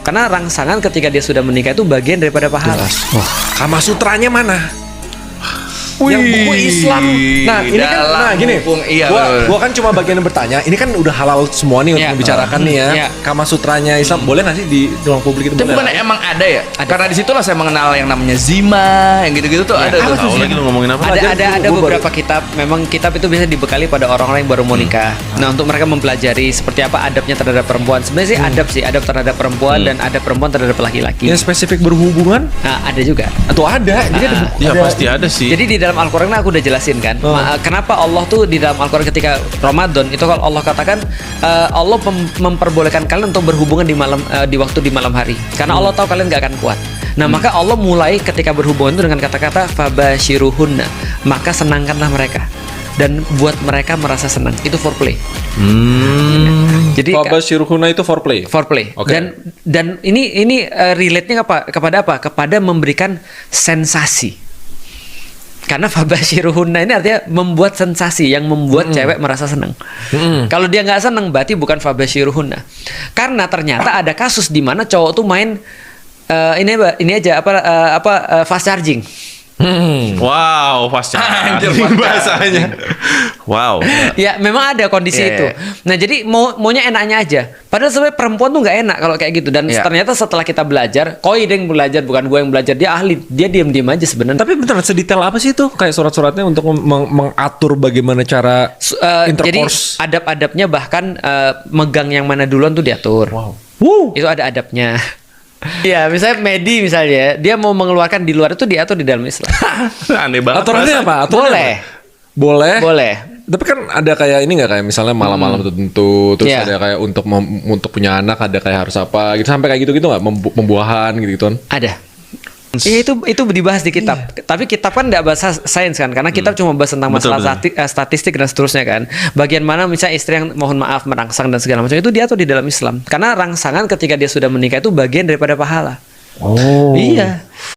Karena rangsangan ketika dia sudah menikah itu bagian daripada pahala. Wah, Kama Sutranya mana? Yang buku Islam. Nah, ini kan gini. Gua kan cuma bagian yang bertanya. Ini kan udah halal semua nih untuk membicarakan nih ya. Kama Sutranya Islam boleh nggak sih di ruang publik itu? Tapi bukan emang ada ya? Karena disitulah saya mengenal yang namanya zima, yang gitu-gitu tuh ada. Tahu lagi lu ngomongin apa? Ada beberapa kitab. Memang kitab itu bisa dibekali pada orang-orang yang baru mau nikah. Nah, untuk mereka mempelajari seperti apa adabnya terhadap perempuan. Sebenarnya sih adab terhadap perempuan dan adab perempuan terhadap laki-laki. Yang spesifik berhubungan? Nah, ada juga. Atau ada? Jadi Ya pasti ada sih. Jadi di dalam Al-Quran aku udah jelasin kan, kenapa Allah tuh di dalam Al-Quran ketika Ramadan itu kalau Allah katakan Allah memperbolehkan kalian untuk berhubungan di waktu di malam hari, karena Allah tahu kalian gak akan kuat. Nah maka Allah mulai ketika berhubungan itu dengan kata-kata fabashiruhunna, maka senangkanlah mereka dan buat mereka merasa senang. Itu foreplay. Jadi Fabashiruhunna itu foreplay. Foreplay. Okay. Dan ini relate-nya kepada apa? Kepada memberikan sensasi. Karena fabashiruhunna ini artinya membuat sensasi yang membuat cewek merasa senang. Kalau dia nggak senang berarti bukan fabashiruhunna. Karena ternyata ada kasus di mana cowok tuh main ini aja fast charging. Wow, fast charging bahasanya. Wow. Ya memang ada kondisi itu. Nah jadi maunya enaknya aja. Padahal sebenarnya perempuan tuh nggak enak kalau kayak gitu. Dan ternyata setelah kita belajar, Koi yang belajar bukan gue yang belajar, dia ahli. Dia diam-diam aja sebenarnya. Tapi bentar, sedetail apa sih itu? Kayak surat-suratnya untuk mengatur bagaimana cara intercourse. Jadi adab-adabnya bahkan megang yang mana duluan tuh diatur. Wow. Itu ada adabnya. Ya, misalnya Medi misalnya, dia mau mengeluarkan di luar itu diatur di dalam Islam. Aneh banget. Aturannya apa? Boleh. Boleh. Tapi kan ada kayak ini nggak, kayak misalnya malam-malam tertentu, terus ada kayak untuk punya anak ada kayak harus apa gitu, sampai kayak gitu nggak, pembuahan gitu kan? Ada. Ya, itu dibahas di kitab. Tapi kitab kan nggak bahas sains kan, karena kitab cuma bahas tentang masalah statistik dan seterusnya kan. Bagian mana misalnya istri yang mohon maaf merangsang dan segala macam itu diatur di dalam Islam. Karena rangsangan ketika dia sudah menikah itu bagian daripada pahala. Oh. Iya.